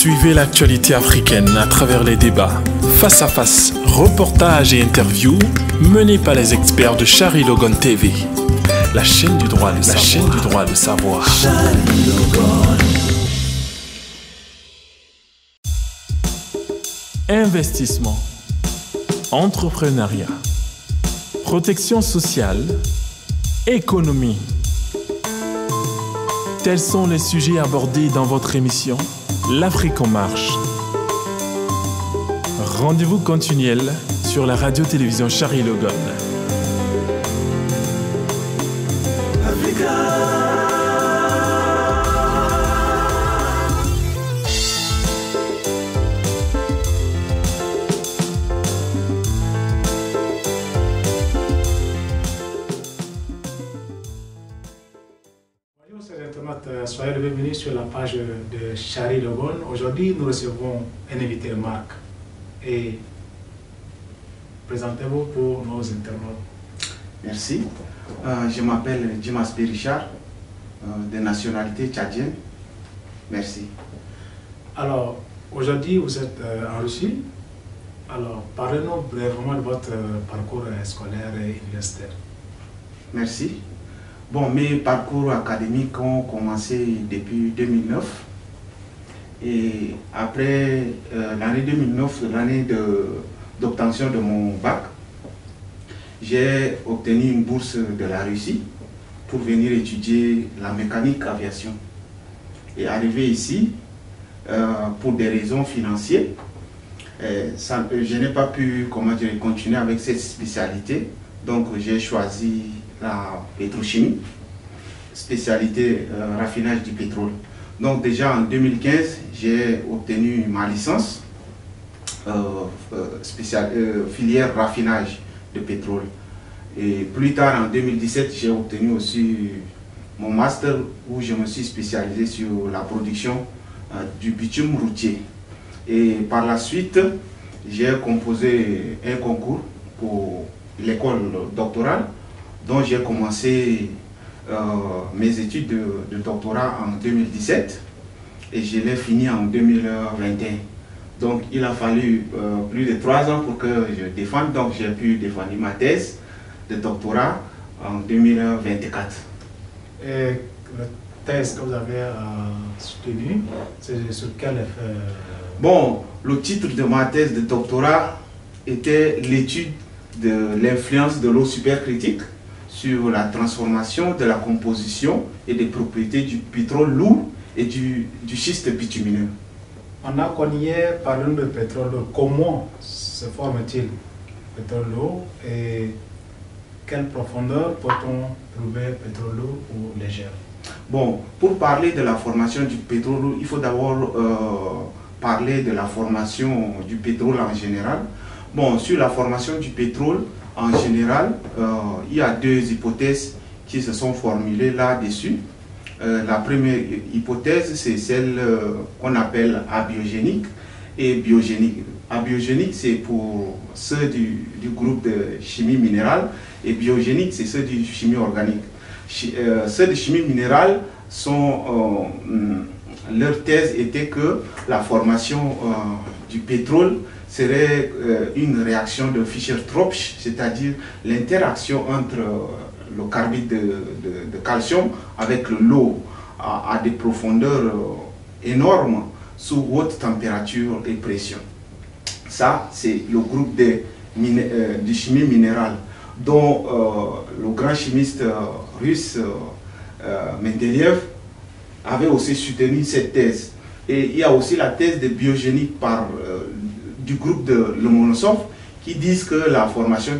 Suivez l'actualité africaine à travers les débats, face à face, reportages et interviews menés par les experts de Chari Logon TV, la chaîne du droit de savoir. Investissement, entrepreneuriat, protection sociale, économie. Tels sont les sujets abordés dans votre émission L'Afrique en marche. Rendez-vous continuel sur la radio-télévision Chari Logon. Soyez le bienvenu sur la page de Chari Logon. Aujourd'hui, nous recevons un invité Marc. Et présentez-vous pour nos internautes. Merci. Je m'appelle Dimas Richard, de nationalité tchadienne. Merci. Alors, aujourd'hui, vous êtes en Russie. Alors, parlez-nous brièvement de votre parcours scolaire et universitaire. Merci. Bon, mes parcours académiques ont commencé depuis 2009 et après l'année 2009, l'année d'obtention de mon bac, j'ai obtenu une bourse de la Russie pour venir étudier la mécanique aviation. Et arrivé ici, pour des raisons financières, je n'ai pas pu continuer avec cette spécialité, donc j'ai choisi la pétrochimie, spécialité raffinage du pétrole. Donc déjà en 2015, j'ai obtenu ma licence filière raffinage de pétrole. Et plus tard en 2017, j'ai obtenu aussi mon master où je me suis spécialisé sur la production du bitume routier. Et par la suite, j'ai composé un concours pour l'école doctorale dont j'ai commencé mes études de doctorat en 2017 et je l'ai fini en 2021. Donc il a fallu plus de 3 ans pour que je défende, donc j'ai pu défendre ma thèse de doctorat en 2024. Et la thèse que vous avez soutenue, c'est sur quel effet? Bon, le titre de ma thèse de doctorat était l'étude de l'influence de l'eau supercritique sur la transformation de la composition et des propriétés du pétrole lourd et du schiste bitumineux. On a connu hier, parlons de pétrole lourd. Comment se forme-t-il le pétrole lourd et quelle profondeur peut-on trouver pétrole lourd ou légère? Bon, pour parler de la formation du pétrole lourd, il faut d'abord parler de la formation du pétrole en général. Bon, sur la formation du pétrole, en général, il y a 2 hypothèses qui se sont formulées là-dessus. La première hypothèse, c'est celle qu'on appelle abiogénique et biogénique. Abiogénique, c'est pour ceux du groupe de chimie minérale et biogénique, c'est ceux du chimie organique. Ceux de chimie minérale, leur thèse était que la formation du pétrole serait une réaction de Fischer-Tropsch, c'est-à-dire l'interaction entre le carbide de calcium avec l'eau à des profondeurs énormes sous haute température et pression. Ça, c'est le groupe de chimie minérale dont le grand chimiste russe Mendeleïev avait aussi soutenu cette thèse. Et il y a aussi la thèse de biogénique du groupe de Lomonosov qui disent que la formation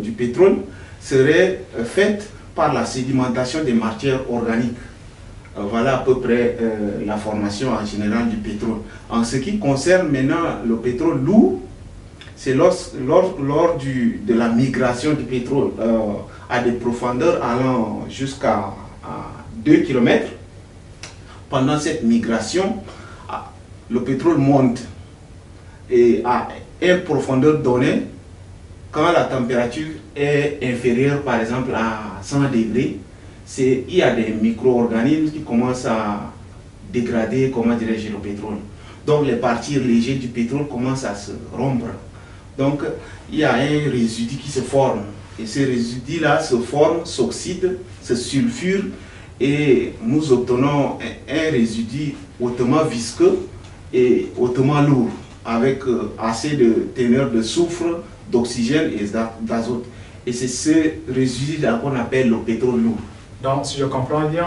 du pétrole serait faite par la sédimentation des matières organiques. Voilà à peu près la formation en général du pétrole. En ce qui concerne maintenant le pétrole lourd, c'est lors de la migration du pétrole à des profondeurs allant jusqu'à 2 km. Pendant cette migration, le pétrole monte et à une profondeur donnée, quand la température est inférieure par exemple à 100 degrés, il y a des micro-organismes qui commencent à dégrader, comment dirais-je, le pétrole. Donc les parties légères du pétrole commencent à se rompre. Donc il y a un résidu qui se forme. Et ce résidu-là se forme, s'oxyde, se sulfure et nous obtenons un résidu hautement visqueux et hautement lourd avec assez de teneur de soufre, d'oxygène et d'azote. Et c'est ce résidu-là qu'on appelle le pétrole lourd. Donc, si je comprends bien,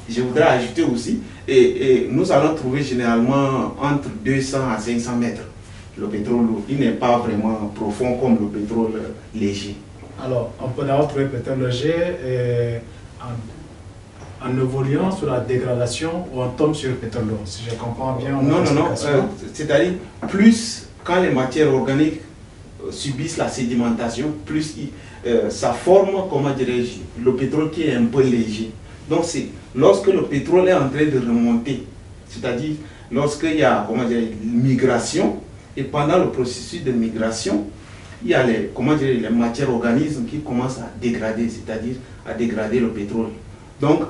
je voudrais ajouter aussi, et nous allons trouver généralement entre 200 à 500 mètres le pétrole lourd. Il n'est pas vraiment profond comme le pétrole léger. Alors, on peut d'abord trouver le pétrole léger en évoluant sur la dégradation ou on tombe sur le pétrole lourd, si je comprends bien. Non, c'est-à-dire plus quand les matières organiques subissent la sédimentation, plus ça forme, comment dirais-je, le pétrole qui est un peu léger. Donc c'est lorsque le pétrole est en train de remonter, c'est-à-dire lorsqu'il y a, comment dire, migration, et pendant le processus de migration, il y a les matières organismes qui commencent à dégrader, c'est-à-dire à dégrader le pétrole. Donc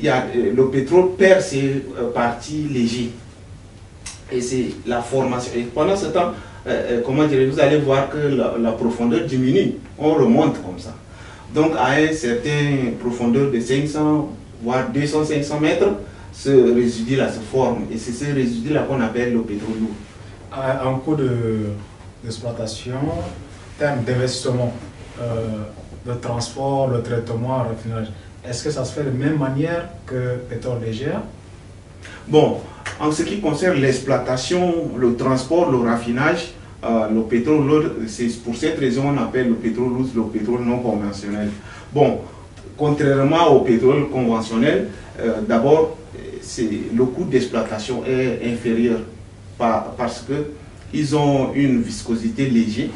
le pétrole perd ses parties légères. Et c'est la formation. Et pendant ce temps, vous allez voir que la profondeur diminue. On remonte comme ça. Donc à une certaine profondeur de 500, voire 200-500 mètres, ce résidu-là se forme. Et c'est ce résidu-là qu'on appelle le pétrole lourd. En cours d'exploitation, termes d'investissement, de transport, le traitement, le raffinage, est-ce que ça se fait de même manière que le pétrole léger? Bon, en ce qui concerne l'exploitation, le transport, le raffinage, le pétrole lourd, c'est pour cette raison qu'on appelle le pétrole lourd le pétrole non conventionnel. Bon, contrairement au pétrole conventionnel, d'abord, le coût d'exploitation est inférieur parce qu'ils ont une viscosité légère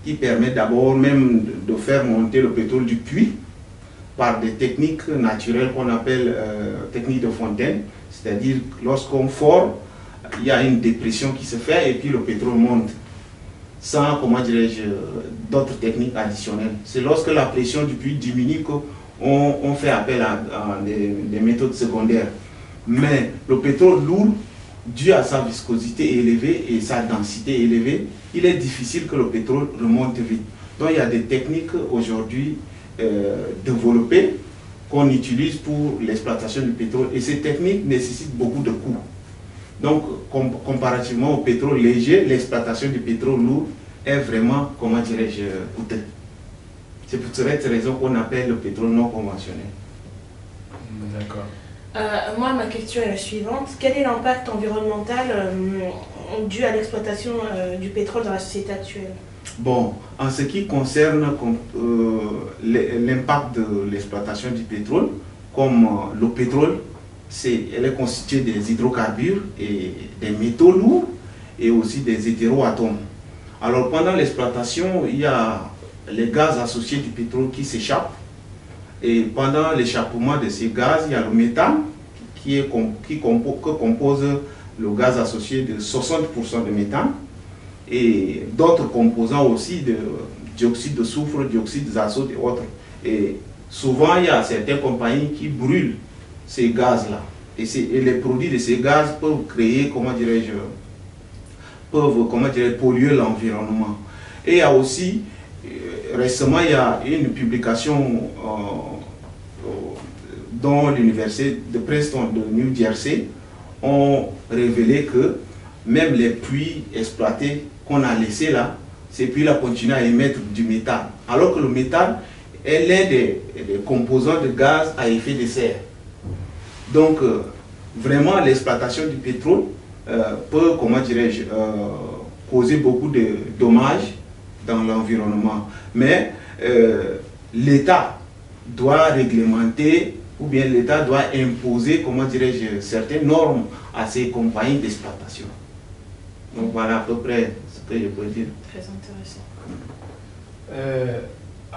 qui permet d'abord même de faire monter le pétrole du puits par des techniques naturelles qu'on appelle techniques de fontaine. C'est-à-dire lorsqu'on fore, il y a une dépression qui se fait et puis le pétrole monte sans, comment dirais-je, d'autres techniques additionnelles. C'est lorsque la pression du puits diminue qu'on fait appel à des méthodes secondaires. Mais le pétrole lourd, dû à sa viscosité élevée et sa densité élevée, il est difficile que le pétrole remonte vite. Donc il y a des techniques aujourd'hui développées qu'on utilise pour l'exploitation du pétrole. Et ces techniques nécessitent beaucoup de coûts. Donc, comparativement au pétrole léger, l'exploitation du pétrole lourd est vraiment, comment dirais-je, coûteuse. C'est pour cette raison qu'on appelle le pétrole non conventionnel. D'accord. Moi, ma question est la suivante. Quel est l'impact environnemental dû à l'exploitation du pétrole dans la société actuelle? Bon, en ce qui concerne l'impact de l'exploitation du pétrole, comme le pétrole, elle est constituée des hydrocarbures et des métaux lourds et aussi des hétéroatomes. Alors pendant l'exploitation, il y a les gaz associés du pétrole qui s'échappent et pendant l'échappement de ces gaz, il y a le méthane que compose le gaz associé de 60% de méthane et d'autres composants aussi de dioxyde de soufre, dioxyde d'azote et autres. Et souvent, il y a certaines compagnies qui brûlent ces gaz-là. Et les produits de ces gaz peuvent créer, polluer l'environnement. Et il y a aussi, récemment, il y a une publication dont l'université de Princeton de New Jersey ont révélé que même les puits exploités qu'on a laissés là, ces puits-là continuent à émettre du méthane. Alors que le méthane est l'un des composants de gaz à effet de serre. Donc, vraiment, l'exploitation du pétrole peut, causer beaucoup de dommages dans l'environnement. Mais l'État doit réglementer ou bien l'État doit imposer, certaines normes à ces compagnies d'exploitation. Donc voilà à peu près ce que je peux dire. Très intéressant.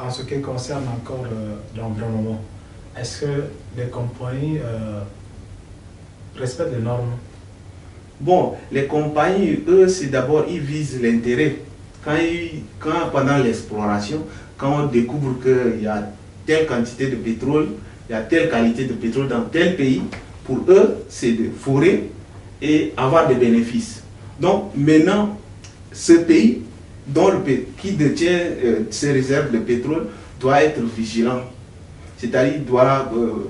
En ce qui concerne encore l'environnement, est-ce que les compagnies respectent les normes? Bon, les compagnies, eux, c'est d'abord, ils visent l'intérêt. Quand pendant l'exploration, quand on découvre qu'il y a telle quantité de pétrole, il y a telle qualité de pétrole dans tel pays, Pour eux, c'est de forer et avoir des bénéfices. Donc maintenant, ce pays qui détient ses réserves de pétrole doit être vigilant. C'est-à-dire,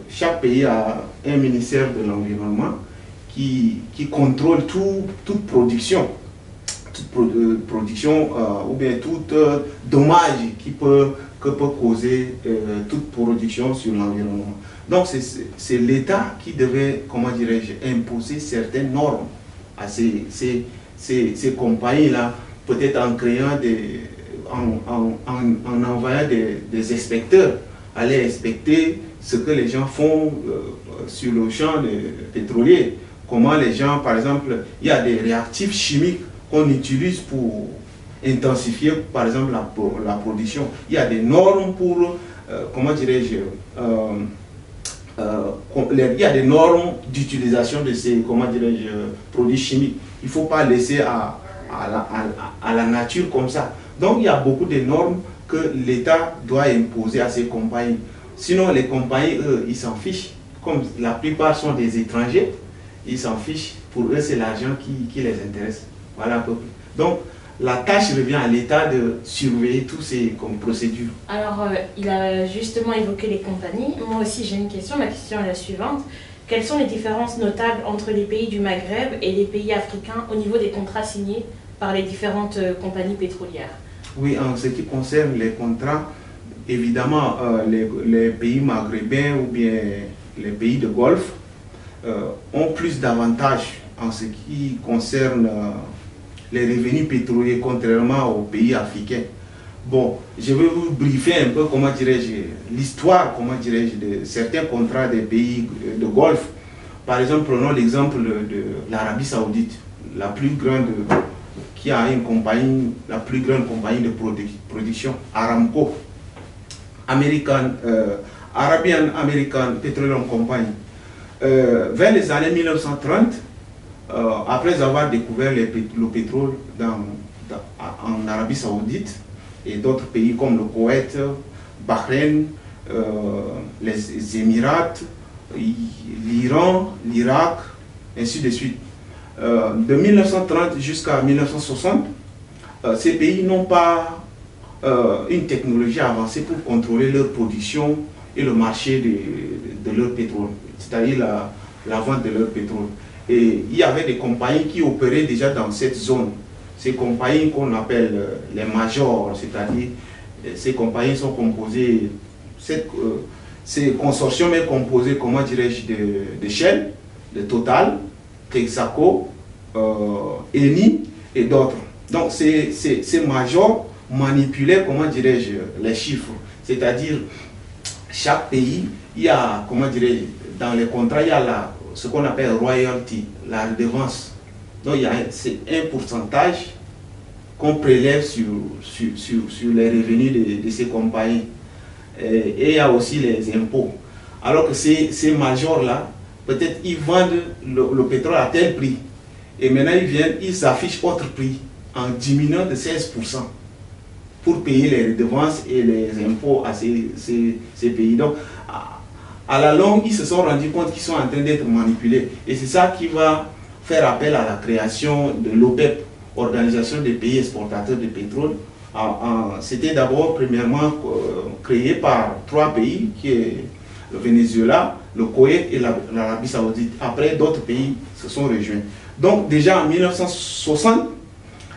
chaque pays a un ministère de l'environnement qui contrôle toute production. Ou bien tout dommage que peut causer toute production sur l'environnement. Donc c'est l'État qui devait, comment dirais-je, imposer certaines normes à ces compagnies-là, peut-être en créant en envoyant des inspecteurs aller inspecter ce que les gens font sur le champ pétrolier. Comment les gens, par exemple, il y a des réactifs chimiques qu'on utilise pour intensifier, par exemple, la production. Il y a des normes pour, comment dirais-je, il y a des normes d'utilisation de ces, comment dirais-je, produits chimiques. Il ne faut pas laisser à la nature comme ça. Donc, il y a beaucoup de normes que l'État doit imposer à ces compagnies. Sinon, les compagnies, eux, ils s'en fichent. Comme la plupart sont des étrangers, ils s'en fichent. Pour eux, c'est l'argent qui les intéresse. Voilà un peu. Donc, la tâche revient à l'État de surveiller tous ces procédures. Alors, il a justement évoqué les compagnies. Moi aussi, j'ai une question. Ma question est la suivante. Quelles sont les différences notables entre les pays du Maghreb et les pays africains au niveau des contrats signés par les différentes compagnies pétrolières? Oui, en ce qui concerne les contrats, évidemment, les pays maghrébins ou bien les pays de Golfe ont plus d'avantages en ce qui concerne les revenus pétroliers, contrairement aux pays africains. Bon, je vais vous briefer un peu, comment dirais-je, l'histoire, comment dirais-je, de certains contrats des pays de Golfe. Par exemple, prenons l'exemple de l'Arabie Saoudite, la plus grande, qui a une compagnie, la plus grande compagnie de production, Aramco, Arabian American Petroleum Company. Vers les années 1930, après avoir découvert le pétrole en Arabie Saoudite et d'autres pays comme le Koweït, Bahreïn, les Émirats, l'Iran, l'Irak, ainsi de suite. De 1930 jusqu'à 1960, ces pays n'ont pas une technologie avancée pour contrôler leur production et le marché de leur pétrole, c'est-à-dire la vente de leur pétrole. Et il y avait des compagnies qui opéraient déjà dans cette zone. Ces compagnies qu'on appelle les majors, c'est-à-dire ces compagnies sont composées, ces consortiums est composé, comment dirais-je, de Shell, de Total, Texaco, Eni et d'autres. Donc ces majors manipulaient, comment dirais-je, les chiffres. C'est-à-dire, chaque pays, il y a, comment dirais-je, dans les contrats, il y a ce qu'on appelle royalty, la redevance. Donc c'est un pourcentage qu'on prélève sur les revenus de ces compagnies. Et il y a aussi les impôts. Alors que ces majors-là, peut-être ils vendent le pétrole à tel prix. Et maintenant ils affichent autre prix en diminuant de 16% pour payer les redevances et les impôts à ces pays. Donc, à la longue, ils se sont rendus compte qu'ils sont en train d'être manipulés. Et c'est ça qui va faire appel à la création de l'OPEP, Organisation des pays exportateurs de pétrole. C'était d'abord, premièrement, créé par 3 pays, qui est le Venezuela, le Koweït et l'Arabie Saoudite. Après, d'autres pays se sont rejoints. Donc, déjà en 1960,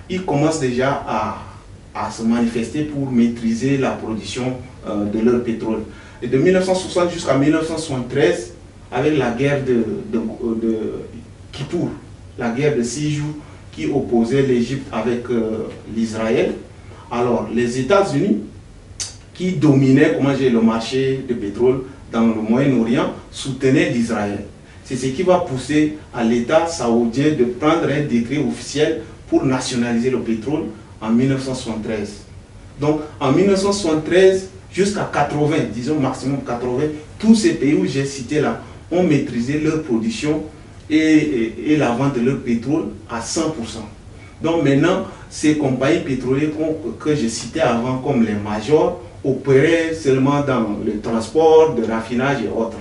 ils commencent déjà à se manifester pour maîtriser la production de leur pétrole. Et de 1960 jusqu'à 1973, avec la guerre de Kippour, la guerre de 6 jours qui opposait l'Égypte avec l'Israël, alors les États-Unis, qui dominaient, comment dire, le marché de pétrole dans le Moyen-Orient, soutenaient l'Israël. C'est ce qui va pousser à l'État saoudien de prendre un décret officiel pour nationaliser le pétrole en 1973. Donc en 1973 jusqu'à 80, disons maximum 80, tous ces pays où j'ai cité là ont maîtrisé leur production et la vente de leur pétrole à 100%. Donc maintenant, ces compagnies pétrolières que je citais avant comme les majors opéraient seulement dans le transport, de raffinage et autres.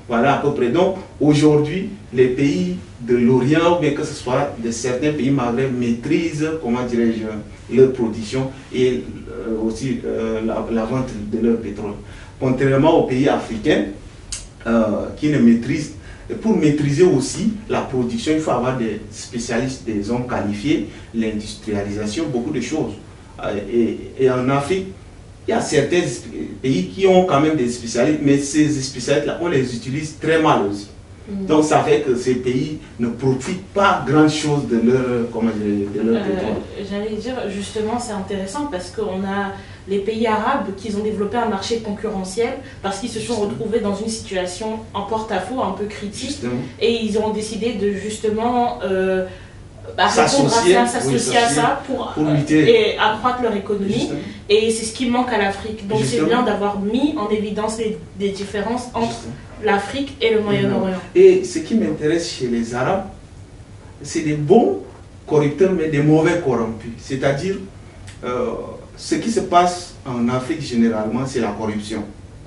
Voilà à peu près. Donc aujourd'hui, les pays de l'Orient, ou bien que ce soit de certains pays maghrébins, maîtrisent, comment dirais-je, leur production et aussi la vente de leur pétrole. Contrairement aux pays africains qui ne maîtrisent. Pour maîtriser aussi la production, il faut avoir des spécialistes, des hommes qualifiés, l'industrialisation, beaucoup de choses. Et en Afrique, il y a certains pays qui ont quand même des spécialistes, mais ces spécialistes-là, on les utilise très mal aussi. Donc ça fait que ces pays ne profitent pas grand-chose de leur, pétrole. J'allais dire, justement, c'est intéressant parce qu'on a les pays arabes qui ont développé un marché concurrentiel parce qu'ils se sont retrouvés dans une situation en porte-à-faux un peu critique. Justement. Et ils ont décidé de justement s'associer à ça pour lutter et accroître leur économie. Justement. Et c'est ce qui manque à l'Afrique. Donc c'est bien d'avoir mis en évidence les différences entre l'Afrique et le Moyen-Orient. Et ce qui m'intéresse chez les Arabes, c'est des bons corrupteurs mais des mauvais corrompus. C'est-à-dire, ce qui se passe en Afrique généralement, c'est la corruption.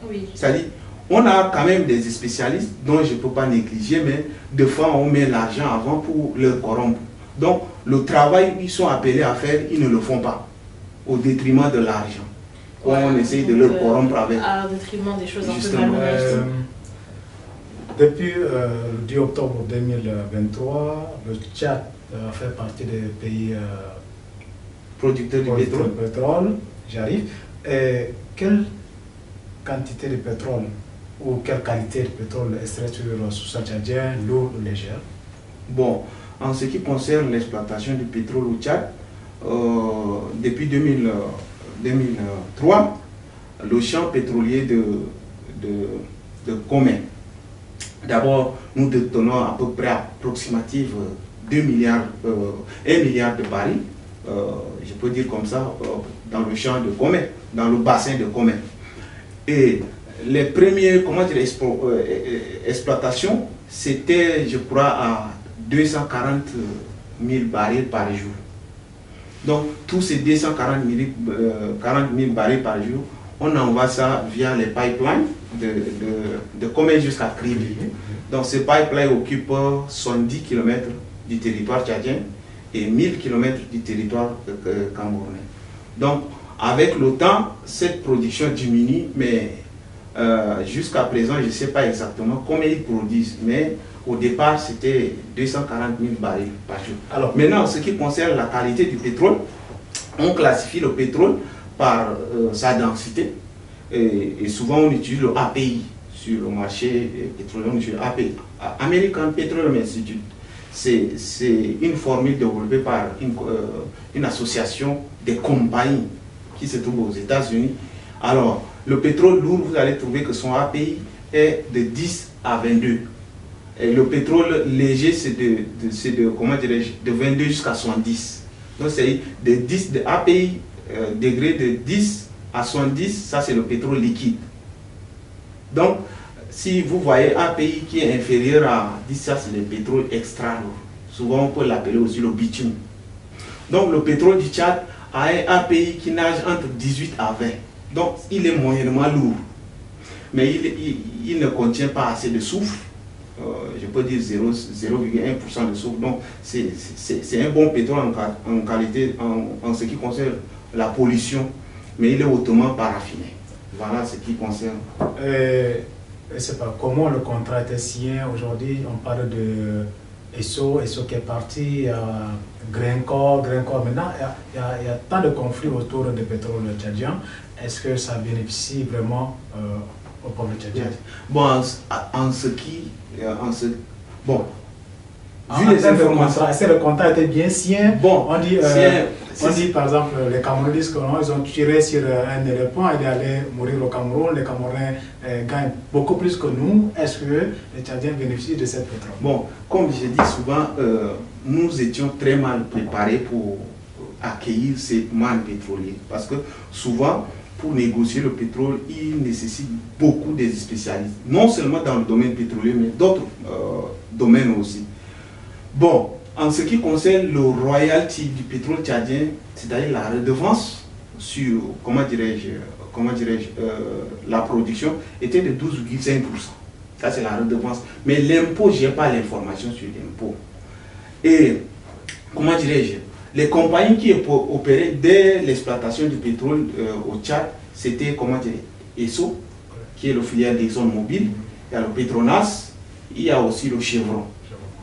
Oui. C'est-à-dire, on a quand même des spécialistes dont je ne peux pas négliger, mais des fois on met l'argent avant pour leur corrompre. Donc, le travail qu'ils sont appelés à faire, ils ne le font pas, au détriment de l'argent. Ouais, on essaye de leur corrompre avec. Au détriment des choses un peu malhonnêtes. Depuis le 10 octobre 2023, le Tchad fait partie des pays producteurs du pétrole. J'arrive. Et quelle quantité de pétrole ou quelle qualité de pétrole extrait sur le sous-sol tchadien, lourd ou légère? Bon, en ce qui concerne l'exploitation du pétrole au Tchad, depuis 2003, le champ pétrolier de Comé. D'abord, nous détenons à peu près approximative 1 milliard de barils, je peux dire comme ça, dans le champ de Comé, dans le bassin de Comé. Et les premières exploitations, c'était, je crois, à 240 000 barils par jour. Donc, tous ces 240 000 barils par jour, on envoie ça via les pipelines de Comé jusqu'à Kribi. Donc, ces pipelines occupent 70 km du territoire tchadien et 1000 km du territoire camerounais. Donc, avec le temps, cette production diminue, mais jusqu'à présent, je ne sais pas exactement combien ils produisent, mais au départ, c'était 240 000 barils par jour. Alors, maintenant, en ce qui concerne la qualité du pétrole, on classifie le pétrole par sa densité, et souvent on utilise le API sur le marché pétrolier, on utilise API, American Petroleum Institute. C'est une formule développée par une association des compagnies qui se trouve aux États-Unis. Alors, le pétrole lourd, vous allez trouver que son API est de 10 à 22. Et le pétrole léger, c'est de 22 jusqu'à 70. Donc, c'est de API degré de 10 à 70, ça c'est le pétrole liquide. Donc, si vous voyez un pays qui est inférieur à 10, ça c'est le pétrole extra lourd. Souvent, on peut l'appeler aussi le bitume. Donc, le pétrole du Tchad a un API qui nage entre 18 à 20. Donc, il est moyennement lourd. Mais il ne contient pas assez de soufre. Je peux dire 0,1% de soufre. Donc, c'est un bon pétrole en qualité, en ce qui concerne la pollution. Mais il est hautement paraffiné. Voilà ce qui concerne. Je ne sais pas comment le contrat était signé aujourd'hui. On parle de ESSO qui est parti, Grencore. Maintenant, il y a tant de conflits autour du pétrole tchadien. Est-ce que ça bénéficie vraiment au peuple tchadien? Bon, vu les informations, est-ce que le contrat était bien signé? Bon, on dit par exemple, les Camerounais disent qu'ils ont tiré sur un éléphant, il est allé mourir au Cameroun, les Camerounais gagnent beaucoup plus que nous. Est-ce que les Tchadiens bénéficient de cette pétrole? Bon, comme je dis souvent, nous étions très mal préparés pour accueillir ces mannes pétroliers. Parce que souvent, pour négocier le pétrole, il nécessite beaucoup de spécialistes. Non seulement dans le domaine pétrolier, mais d'autres domaines aussi. Bon, en ce qui concerne le royalty du pétrole tchadien, c'est-à-dire la redevance sur, comment dirais-je, la production, était de 12,5%. Ça, c'est la redevance. Mais l'impôt, je n'ai pas l'information sur l'impôt. Et, comment dirais-je, les compagnies qui opéraient dès l'exploitation du pétrole au Tchad, c'était, comment dire, ESSO, qui est le filiale d'ExxonMobil, il y a le Petronas, il y a aussi le Chevron.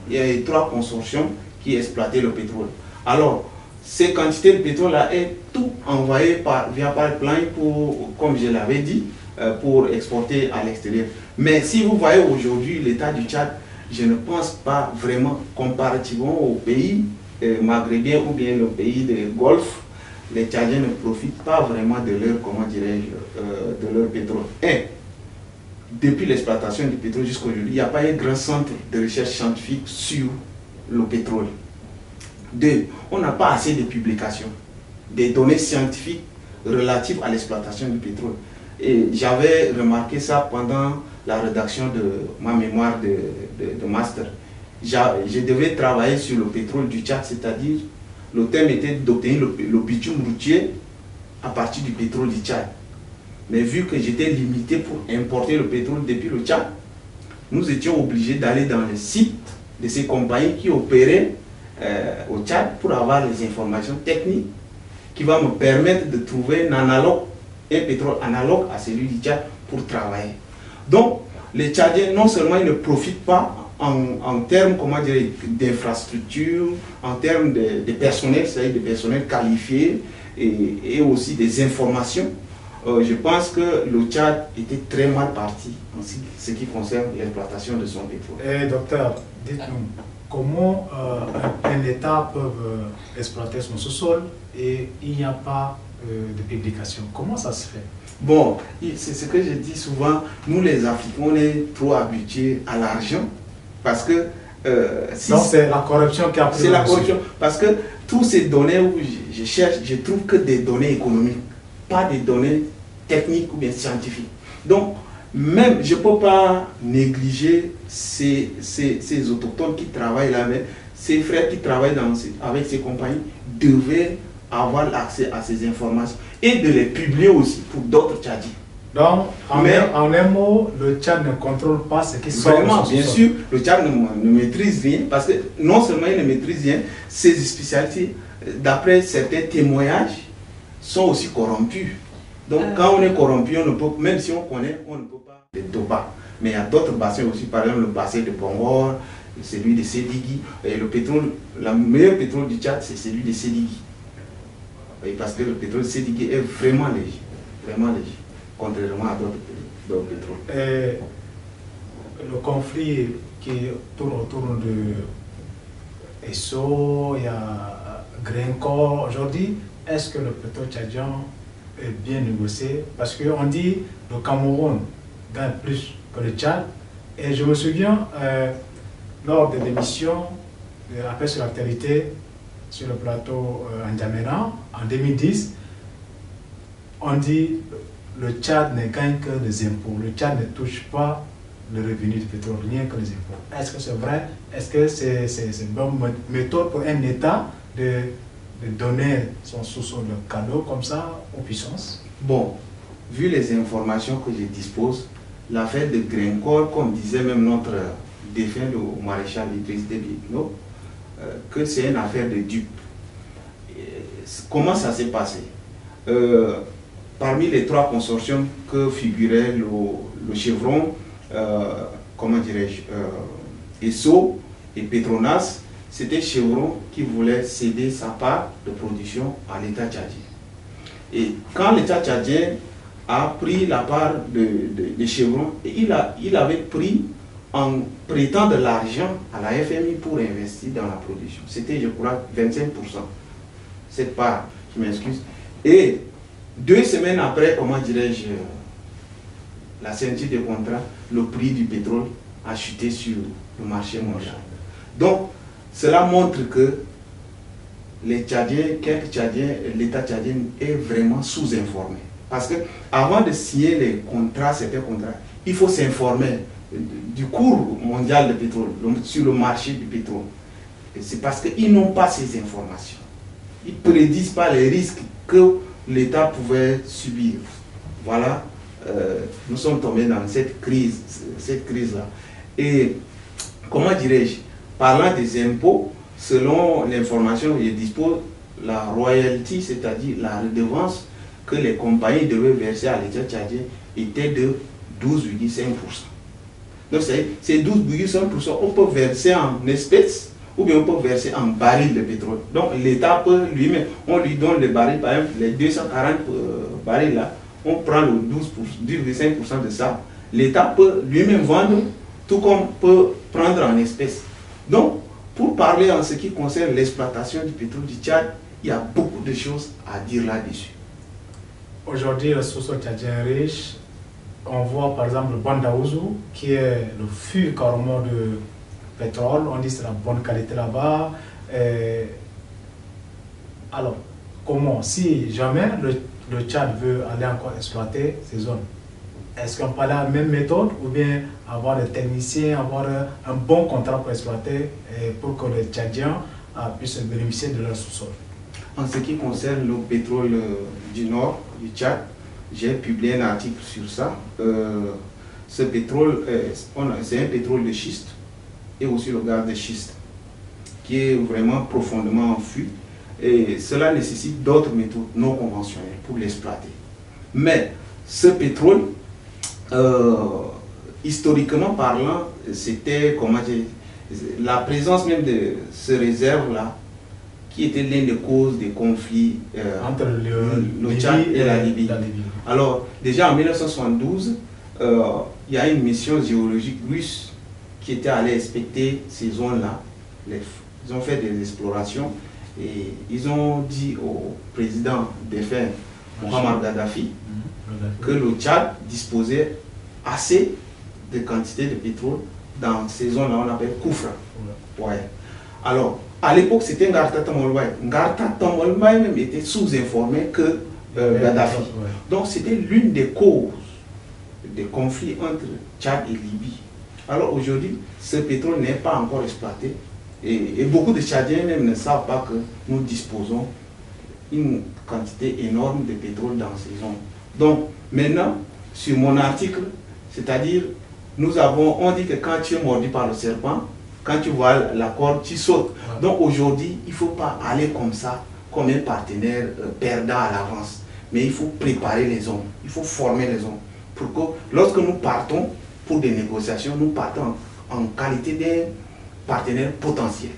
Il y a les 3 consortiums qui exploitaient le pétrole. Alors, ces quantités de pétrole-là est tout envoyé via pipeline pour, comme je l'avais dit, pour exporter à l'extérieur. Mais si vous voyez aujourd'hui l'état du Tchad, je ne pense pas vraiment, comparativement aux pays maghrébiens ou bien le pays des Golfe, les Tchadiens ne profitent pas vraiment de leur, comment dirais-je, de leur pétrole. Depuis l'exploitation du pétrole jusqu'à aujourd'hui, il n'y a pas eu de grand centre de recherche scientifique sur le pétrole. 2, on n'a pas assez de publications, des données scientifiques relatives à l'exploitation du pétrole. Et j'avais remarqué ça pendant la rédaction de ma mémoire de master. Je devais travailler sur le pétrole du Tchad, c'est-à-dire le thème était d'obtenir le bitume routier à partir du pétrole du Tchad. Mais vu que j'étais limité pour importer le pétrole depuis le Tchad, nous étions obligés d'aller dans les sites de ces compagnies qui opéraient au Tchad pour avoir les informations techniques qui vont me permettre de trouver un pétrole analogue à celui du Tchad pour travailler. Donc, les Tchadiens, non seulement ils ne profitent pas en termes, comment dire, d'infrastructures, en termes de personnel, c'est-à-dire de personnel qualifié et aussi des informations. Je pense que le Tchad était très mal parti en ce qui concerne l'exploitation de son pétrole. Docteur, dites-nous, comment un État peut exploiter son sous-sol et il n'y a pas de publication? Comment ça se fait? Bon, c'est ce que je dis souvent, nous les Africains, on est trop habitués à l'argent parce que... Donc c'est la corruption qui a pris. C'est la corruption, parce que toutes ces données où je cherche, je trouve que des données économiques, pas des données techniques ou bien scientifiques. Donc, même, je ne peux pas négliger ces autochtones qui travaillent là-bas, ces frères qui travaillent avec ces compagnies, devaient avoir accès à ces informations et de les publier aussi pour d'autres Tchadiens. Donc, en un mot, le Tchad ne contrôle pas ce qui se passe. Vraiment, bien sûr, le Tchad ne maîtrise rien, parce que non seulement il ne maîtrise rien, ses spécialités, d'après certains témoignages, sont aussi corrompus. Donc, quand on est corrompu, on ne peut, même si on connaît, on ne peut pas les doper. Mais il y a d'autres bassins aussi, par exemple le bassin de Bongor, celui de Sédigui. Et le pétrole, le meilleur pétrole du Tchad, c'est celui de Sédigui. Parce que le pétrole de Sédigui est vraiment léger, contrairement à d'autres pétroles. Et le conflit qui tourne autour de Esso, il y a Grenco aujourd'hui, est-ce que le pétrole tchadien est bien négocié? Parce qu'on dit le Cameroun gagne plus que le Tchad. Et je me souviens, lors de l'émission Appel sur l'actualité sur le plateau N'Djamena en 2010, on dit le Tchad ne gagne que des impôts. Le Tchad ne touche pas le revenu du pétrole, rien que les impôts. Est-ce que c'est vrai? Est-ce que c'est une bonne méthode pour un État de donner son sous-sol de cadeau comme ça aux puissances? Bon, vu les informations que je dispose, l'affaire de Grenco, comme disait même notre défunt, le maréchal Idriss Déby Itno, que c'est une affaire de dupes. Comment ça s'est passé? Parmi les 3 consortiums que figurait le Chevron, comment dirais-je, Esso et Petronas, c'était Chevron qui voulait céder sa part de production à l'État tchadien. Et quand l'État tchadien a pris la part de Chevron, il avait pris en prêtant de l'argent à la FMI pour investir dans la production. C'était, je crois, 25%. Cette part, je m'excuse. Et 2 semaines après, comment dirais-je, la signature des contrats, le prix du pétrole a chuté sur le marché mondial. Donc, cela montre que les Tchadiens, quelques Tchadiens, l'État tchadien est vraiment sous-informé. Parce que avant de signer les contrats, certains contrats, il faut s'informer du cours mondial du pétrole, sur le marché du pétrole. C'est parce qu'ils n'ont pas ces informations. Ils ne prédisent pas les risques que l'État pouvait subir. Voilà nous sommes tombés dans cette crise-là. Et comment dirais-je, parlant des impôts, selon l'information que je dispose, la royalty, c'est-à-dire la redevance que les compagnies devaient verser à l'État tchadien était de 12,5%. Donc ces 12,5%, on peut verser en espèces ou bien on peut verser en barils de pétrole. Donc l'État peut lui-même, on lui donne les barils, par exemple les 240 barils là, on prend le 12,5% de ça, l'État peut lui-même vendre, tout comme peut prendre en espèces. Donc, pour parler en ce qui concerne l'exploitation du pétrole du Tchad, il y a beaucoup de choses à dire là-dessus. Aujourd'hui, le sous-sol tchadien est riche. On voit par exemple le Bandaouzou, qui est le fût carrément de pétrole. On dit que c'est la bonne qualité là-bas. Alors, comment, si jamais le Tchad veut aller encore exploiter ces zones, est-ce qu'on parle la même méthode ou bien avoir des techniciens, avoir un bon contrat pour exploiter et pour que les Tchadiens puissent bénéficier de leur sous-sol? En ce qui concerne le pétrole du nord du Tchad, j'ai publié un article sur ça. Ce pétrole, c'est un pétrole de schiste et aussi le gaz de schiste qui est vraiment profondément enfui. Et cela nécessite d'autres méthodes non conventionnelles pour l'exploiter. Mais ce pétrole, historiquement parlant, c'était, comment dire, la présence même de ces réserves-là, qui était l'une des causes des conflits entre le Tchad et la Libye. Alors, déjà en 1972, il y a une mission géologique russe qui était allée inspecter ces zones-là. Ils ont fait des explorations et ils ont dit au président défunt Mohamed Gaddafi que le Tchad disposait assez de quantité de pétrole dans ces zones-là, on appelle Koufra. Ouais. Alors, à l'époque, c'était Ngarta Tamolbaï. Ngarta Tamolbaï même était sous-informé que Gaddafi. Donc, c'était l'une des causes des conflits entre Tchad et Libye. Alors, aujourd'hui, ce pétrole n'est pas encore exploité. Et beaucoup de Tchadiens même ne savent pas que nous disposons une quantité énorme de pétrole dans ces zones. Donc, maintenant, sur mon article, c'est-à-dire, on dit que quand tu es mordu par le serpent, quand tu vois la corde, tu sautes. Donc aujourd'hui, il ne faut pas aller comme ça, comme un partenaire perdant à l'avance. Mais il faut préparer les hommes, il faut former les hommes. Pour que lorsque nous partons pour des négociations, nous partons en qualité d'un partenaire potentiel.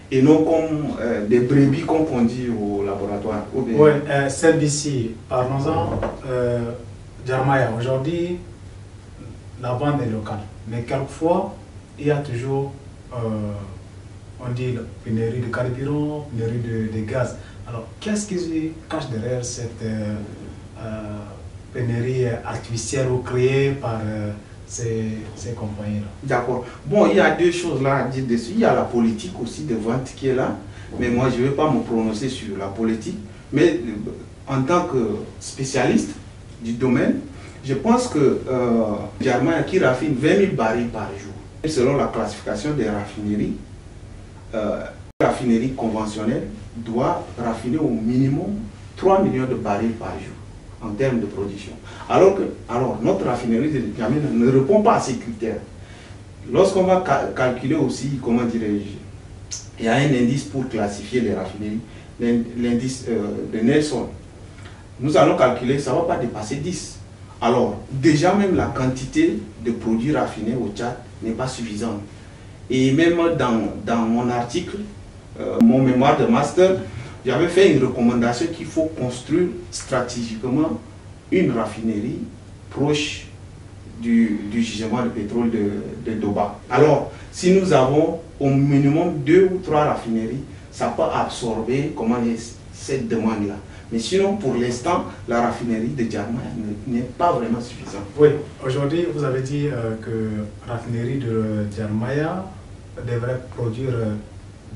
Et non comme des brebis, comme on dit au laboratoire. Oui, celle-ci, parlons-en. Djarmaya, aujourd'hui, la vente est locale. Mais quelquefois, il y a toujours, on dit, pénurie de carburant, pénurie de gaz. Alors, qu'est-ce qui se cache derrière cette pénurie artificielle ou créée par ces compagnies-là? D'accord. Bon, il y a deux choses là à dire dessus. Il y a la politique aussi de vente qui est là. Mais moi, je ne vais pas me prononcer sur la politique. Mais en tant que spécialiste du domaine, je pense que Djarmaya qui raffine 20 000 barils par jour. Selon la classification des raffineries, la raffinerie conventionnelle doit raffiner au minimum 3 millions de barils par jour en termes de production. Alors notre raffinerie de Djamena ne répond pas à ces critères. Lorsqu'on va calculer aussi, comment dirais-je, il y a un indice pour classifier les raffineries, l'indice de Nelson. Nous allons calculer, ça ne va pas dépasser 10. Alors, déjà même la quantité de produits raffinés au Tchad n'est pas suffisante. Et même dans mon article, mon mémoire de master, j'avais fait une recommandation qu'il faut construire stratégiquement une raffinerie proche du gisement de pétrole de Doba. Alors, si nous avons au minimum 2 ou 3 raffineries, ça peut absorber cette demande-là. Mais sinon, pour l'instant, la raffinerie de Djarmaya n'est pas vraiment suffisante. Oui, aujourd'hui, vous avez dit que la raffinerie de Djarmaya devrait produire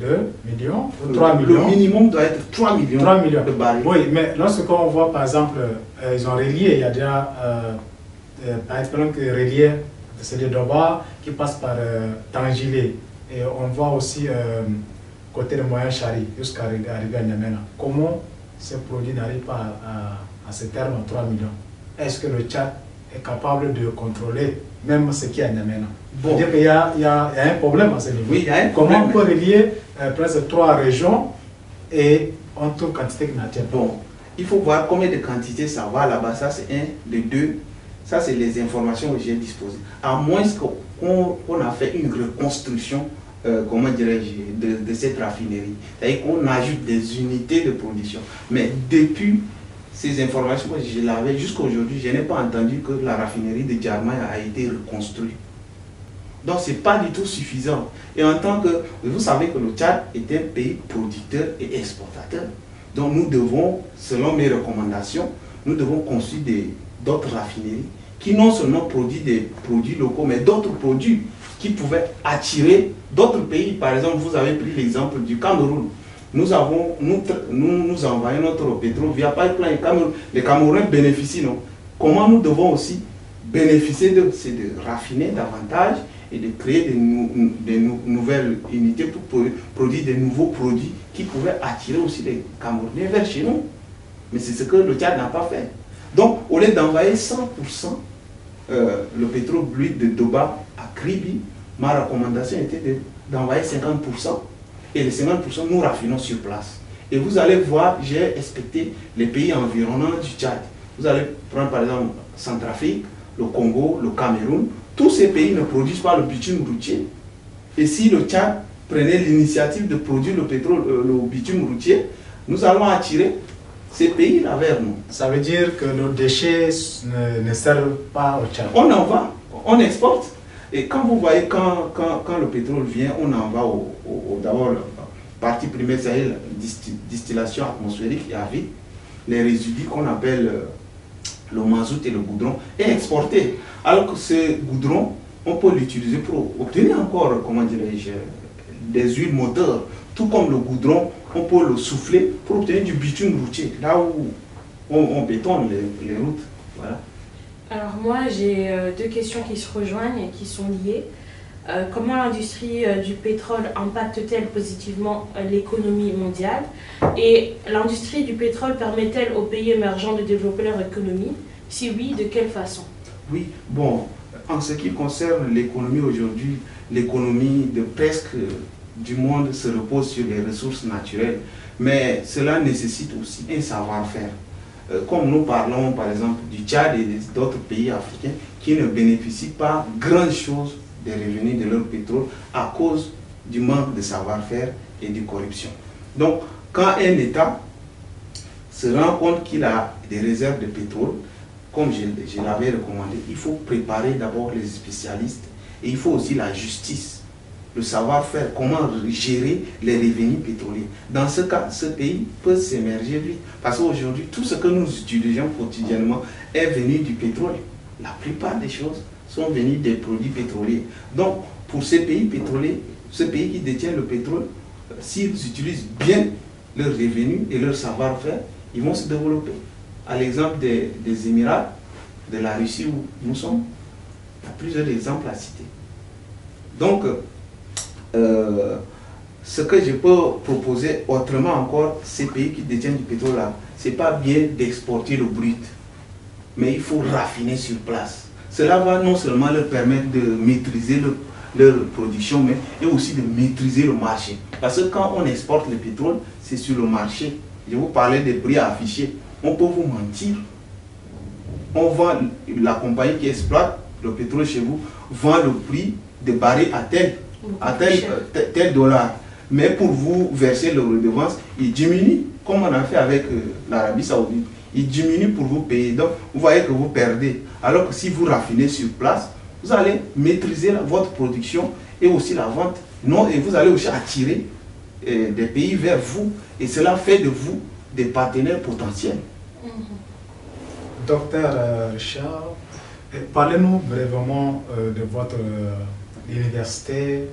2 millions ou 3 millions. Le minimum doit être 3 millions, de barils. Oui, mais lorsqu'on voit, par exemple, ils ont relié, il y a déjà, par exemple, relié, c'est de Doba qui passe par Tangilé. Et on voit aussi côté de Moyen Chari jusqu'à arriver à N'Djamena. Comment ces produits n'arrivent pas à ce terme, 3 millions? Est-ce que le Tchad est capable de contrôler même ce qui est en maintenant. Bon. C'est-à-dire qu'il y a un problème à ce niveau. Oui, il y a un Comment problème. on peut relier presque 3 régions et on trouve quantité qui n'attire pas? Bon, il faut voir combien de quantités ça va là-bas. Ça, c'est un, de deux. Ça, c'est les informations que j'ai disposées. À moins qu'on a fait une reconstruction, comment dirais-je, de cette raffinerie. C'est-à-dire qu'on ajoute des unités de production. Mais depuis ces informations, moi, je l'avais jusqu'à aujourd'hui, je n'ai pas entendu que la raffinerie de Djarma a été reconstruite. Donc, ce n'est pas du tout suffisant. Et en tant que, vous savez que le Tchad est un pays producteur et exportateur. Donc, nous devons, selon mes recommandations, nous devons construire d'autres raffineries qui non seulement produisent des produits locaux, mais d'autres produits qui pouvaient attirer d'autres pays. Par exemple, vous avez pris l'exemple du Cameroun. Nous envoyons notre pétrole via pipeline. Les Camerounais bénéficient, non? Comment nous devons aussi bénéficier de, c'est de raffiner davantage et de créer des nouvelles unités pour produire des nouveaux produits qui pouvaient attirer aussi les Camerounais vers chez nous. Mais c'est ce que le Tchad n'a pas fait. Donc, au lieu d'envoyer 100% le pétrole brut de Doba à Kribi, ma recommandation était d'envoyer 50%. Et les 50%, nous raffinons sur place. Et vous allez voir, j'ai inspecté les pays environnants du Tchad. Vous allez prendre par exemple Centrafrique, le Congo, le Cameroun. Tous ces pays ne produisent pas le bitume routier. Et si le Tchad prenait l'initiative de produire le pétrole, le bitume routier, nous allons attirer ces pays-là vers nous. Ça veut dire que nos déchets ne servent pas au Tchad. On en va, on exporte. Et quand vous voyez, quand le pétrole vient, on en va d'abord, la partie primaire, c'est la distillation atmosphérique et à vide, les résidus qu'on appelle le mazout et le goudron, est exporté. Alors que ce goudron, on peut l'utiliser pour obtenir encore, comment dirais-je, des huiles moteurs. Tout comme le goudron, on peut le souffler pour obtenir du bitume routier, là où on bétonne les routes. Voilà. Alors moi, j'ai 2 questions qui se rejoignent et qui sont liées. Comment l'industrie du pétrole impacte-t-elle positivement l'économie mondiale? Et l'industrie du pétrole permet-elle aux pays émergents de développer leur économie? Si oui, de quelle façon? Oui, bon, en ce qui concerne l'économie aujourd'hui, l'économie de presque du monde se repose sur les ressources naturelles, mais cela nécessite aussi un savoir-faire. Comme nous parlons par exemple du Tchad et d'autres pays africains qui ne bénéficient pas grand-chose des revenus de leur pétrole à cause du manque de savoir-faire et de corruption. Donc, quand un État se rend compte qu'il a des réserves de pétrole, comme je l'avais recommandé, il faut préparer d'abord les spécialistes et il faut aussi la justice, le savoir-faire, comment gérer les revenus pétroliers. Dans ce cas, ce pays peut s'émerger vite. Parce qu'aujourd'hui, tout ce que nous utilisons quotidiennement est venu du pétrole. La plupart des choses sont venues des produits pétroliers. Donc, pour ces pays pétroliers, ce pays qui détient le pétrole, s'ils utilisent bien leurs revenus et leur savoir-faire, ils vont se développer. À l'exemple des Émirats, de la Russie où nous sommes, il y a plusieurs exemples à citer. Donc, ce que je peux proposer autrement encore, ces pays qui détiennent du pétrole là, c'est pas bien d'exporter le brut, mais il faut raffiner sur place. Cela va non seulement leur permettre de maîtriser leur production, mais et aussi de maîtriser le marché. Parce que quand on exporte le pétrole, c'est sur le marché. Je vous parlais des prix affichés. On peut vous mentir. On vend, la compagnie qui exploite le pétrole chez vous vend le prix de baril à tel dollar. Mais pour vous verser le redevance, il diminue, comme on a fait avec l'Arabie Saoudite. Il diminue pour vous payer. Donc, vous voyez que vous perdez. Alors que si vous raffinez sur place, vous allez maîtriser votre production et aussi la vente. Non, et vous allez aussi attirer des pays vers vous. Et cela fait de vous des partenaires potentiels. Docteur Charles, parlez-nous brièvement de votre université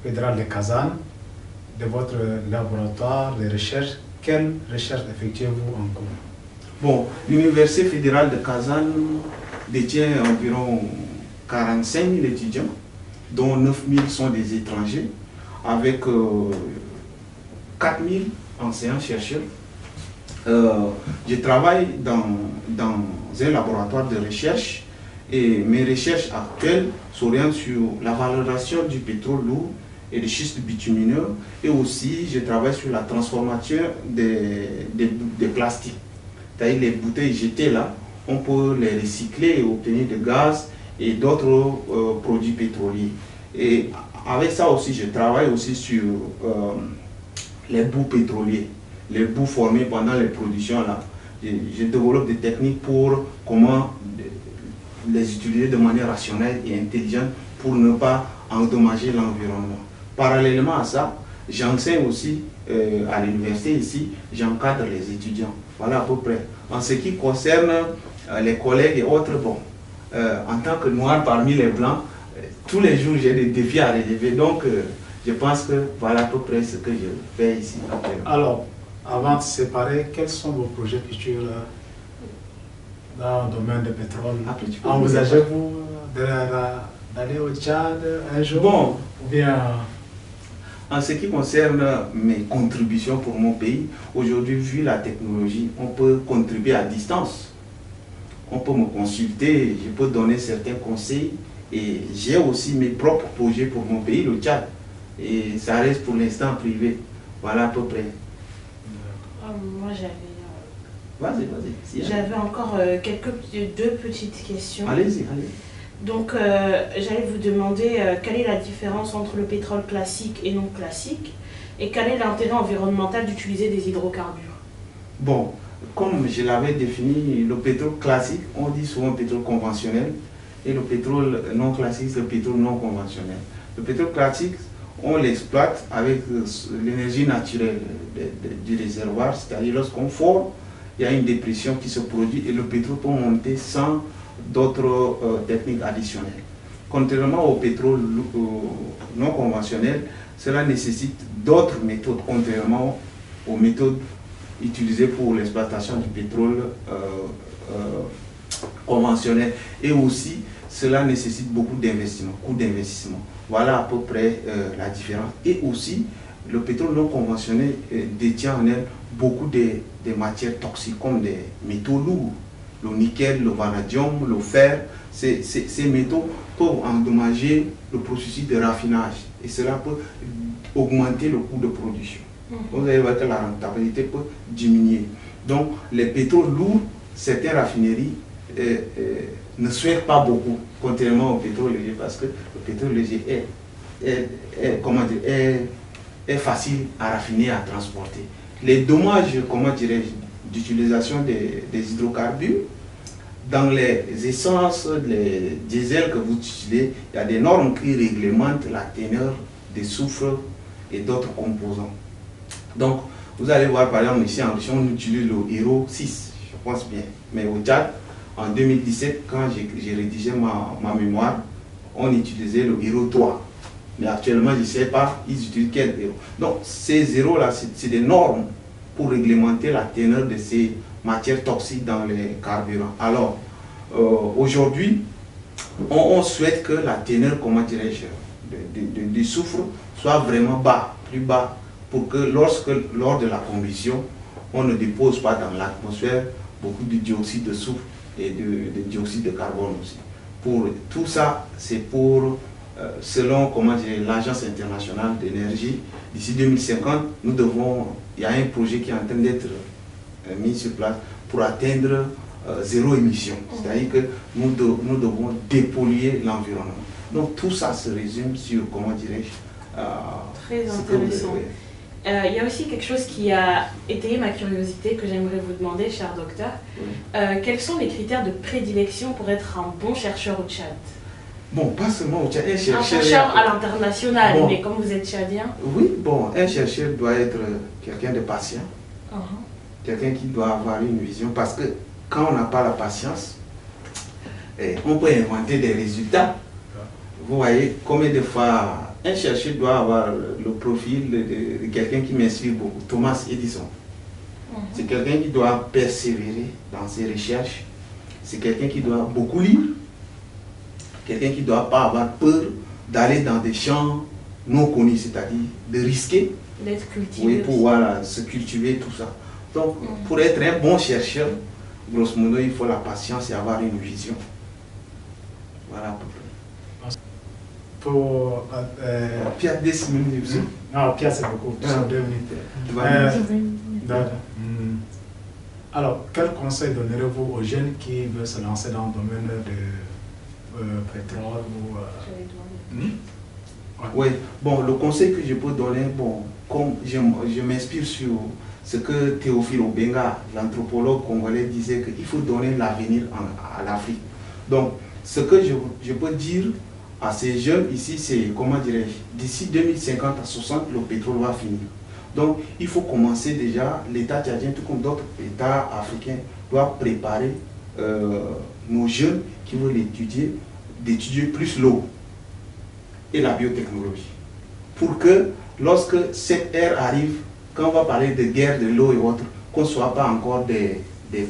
fédérale de Kazan, de votre laboratoire de recherche. Quelle recherche effectuez-vous en cours? Bon, l'université fédérale de Kazan détient environ 45 000 étudiants, dont 9 000 sont des étrangers, avec 4 000 enseignants-chercheurs. Je travaille dans un laboratoire de recherche Et mes recherches actuelles s'orientent sur la valorisation du pétrole lourd et des schistes bitumineux, et aussi je travaille sur la transformation des plastiques. C'est-à-dire les bouteilles jetées là, on peut les recycler et obtenir du gaz et d'autres produits pétroliers. Et avec ça aussi, je travaille aussi sur les boues pétroliers, les boues formées pendant les productions là. Je développe des techniques pour comment les utiliser de manière rationnelle et intelligente pour ne pas endommager l'environnement. Parallèlement à ça, j'enseigne aussi à l'université ici, j'encadre les étudiants. Voilà à peu près. En ce qui concerne les collègues et autres, bon, en tant que noir parmi les blancs, tous les jours j'ai des défis à relever. Donc, je pense que voilà à peu près ce que je fais ici. Alors, avant de se séparer, quels sont vos projets futurs dans le domaine du pétrole? Envisagez-vous d'aller au Tchad un jour? Bon, ou bien... En ce qui concerne mes contributions pour mon pays, aujourd'hui, vu la technologie, on peut contribuer à distance. On peut me consulter, je peux donner certains conseils, et j'ai aussi mes propres projets pour mon pays, le Tchad. Et ça reste pour l'instant privé. Voilà à peu près. Moi j'avais... Vas-y. J'avais encore deux petites questions. Allez-y. Donc, j'allais vous demander quelle est la différence entre le pétrole classique et non classique, et quel est l'intérêt environnemental d'utiliser des hydrocarbures? Bon, comme je l'avais défini, le pétrole classique, on dit souvent pétrole conventionnel, et le pétrole non classique, c'est le pétrole non conventionnel. Le pétrole classique, on l'exploite avec l'énergie naturelle du réservoir, c'est-à-dire lorsqu'on fore, il y a une dépression qui se produit et le pétrole peut monter sans d'autres techniques additionnelles. Contrairement au pétrole non conventionnel, cela nécessite d'autres méthodes, contrairement aux méthodes utilisées pour l'exploitation du pétrole conventionnel. Et aussi, cela nécessite beaucoup d'investissement, coût d'investissement. Voilà à peu près la différence. Et aussi, le pétrole non conventionnel détient en elle beaucoup de matières toxiques comme des métaux lourds. Le nickel, le vanadium, le fer, ces métaux peuvent endommager le processus de raffinage et cela peut augmenter le coût de production. Vous allez voir que la rentabilité peut diminuer. Donc les pétroles lourds, certaines raffineries ne souhaitent pas beaucoup, contrairement au pétrole léger, parce que le pétrole léger est facile à raffiner, à transporter. Les dommages, d'utilisation des hydrocarbures, dans les essences, les diesels que vous utilisez, il y a des normes qui réglementent la teneur des soufre et d'autres composants. Donc, vous allez voir par exemple ici en Russie, on utilise le Euro 6, je pense bien. Mais au Tchad, en 2017, quand j'ai rédigé ma mémoire, on utilisait le Euro 3. Mais actuellement, je ne sais pas, ils utilisent quel Euro. Donc, ces zéros-là, c'est des normes pour réglementer la teneur de ces matières toxiques dans les carburants. Alors, aujourd'hui, on souhaite que la teneur, du soufre soit vraiment bas, plus bas, pour que lors de la combustion, on ne dépose pas dans l'atmosphère beaucoup de dioxyde de soufre et de dioxyde de carbone aussi. Pour tout ça, c'est pour, selon l'Agence internationale d'énergie, d'ici 2050, il y a un projet qui est en train d'être mis sur place pour atteindre zéro émission. C'est-à-dire que nous devons dépolluer l'environnement. Donc tout ça se résume sur, très intéressant. Il y a aussi quelque chose qui a étayé ma curiosité que j'aimerais vous demander, cher docteur. Oui. Quels sont les critères de prédilection pour être un bon chercheur au Tchad? Bon, pas seulement au Tchad. Un chercheur à l'international, bon, mais comme vous êtes tchadien. Oui, bon, un chercheur doit être quelqu'un de patient, quelqu'un qui doit avoir une vision, parce que quand on n'a pas la patience, on peut inventer des résultats. Vous voyez combien de fois un chercheur doit avoir le profil de quelqu'un qui m'inspire beaucoup, Thomas Edison. C'est quelqu'un qui doit persévérer dans ses recherches, c'est quelqu'un qui doit beaucoup lire, quelqu'un qui ne doit pas avoir peur d'aller dans des champs non connus, c'est-à-dire de risquer, d'être cultivé, oui, pour se cultiver, tout ça. Donc, pour être un bon chercheur, grosso modo, il faut la patience et avoir une vision. Voilà à peu près. Pour Pierre, 10 minutes. non, Pierre, c'est beaucoup. Ah. 2 minutes. D'accord. Alors, quel conseil donnerez-vous aux jeunes qui veulent se lancer dans le domaine de pétrole ou... Oui, bon, le conseil que je peux donner, bon, comme je m'inspire sur ce que Théophile Obenga, l'anthropologue congolais, disait, qu'il faut donner l'avenir à l'Afrique. Donc, ce que je peux dire à ces jeunes ici, c'est, comment dirais-je, d'ici 2050 à 60, le pétrole va finir. Donc, il faut commencer déjà, l'État tchadien, tout comme d'autres États africains, doit préparer nos jeunes qui veulent l'étudier, d'étudier plus l'eau et la biotechnologie. Pour que, lorsque cette ère arrive, quand on va parler de guerre de l'eau et autres, qu'on ne soit pas encore des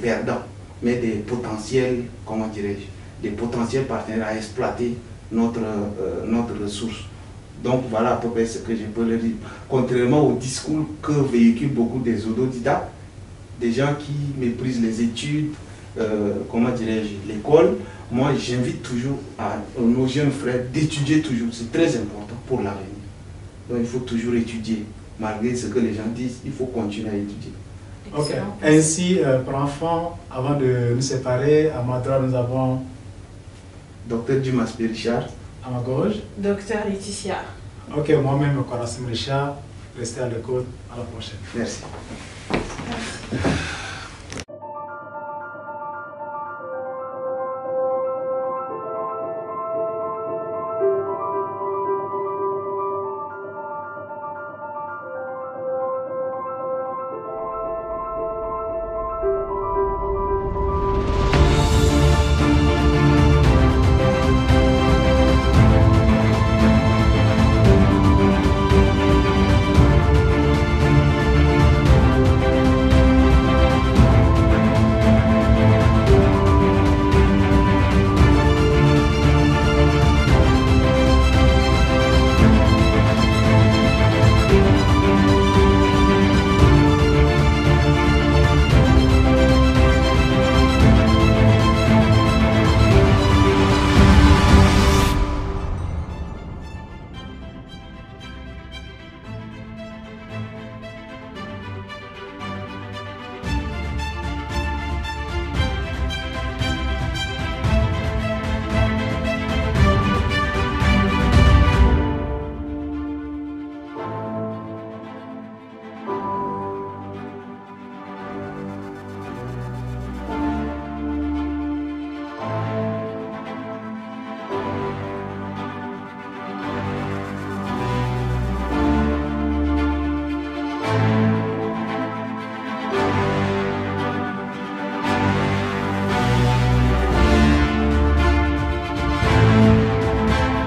perdants, mais des potentiels, comment dirais-je, des potentiels partenaires à exploiter notre ressource. Donc voilà à peu près ce que je peux leur dire. Contrairement au discours que véhiculent beaucoup des autodidactes, des gens qui méprisent les études, comment dirais-je, l'école, moi j'invite toujours nos jeunes frères d'étudier toujours. C'est très important pour l'avenir. Donc il faut toujours étudier. Malgré ce que les gens disent, il faut continuer à étudier. Ok. Ainsi, pour enfants, avant de nous séparer, à ma droite, nous avons Docteur Dumas Richard. à ma gauche. Docteur Laetitia. Ok, moi-même, Korassim Richard. Restez à l'écoute. À la prochaine. Merci. Merci.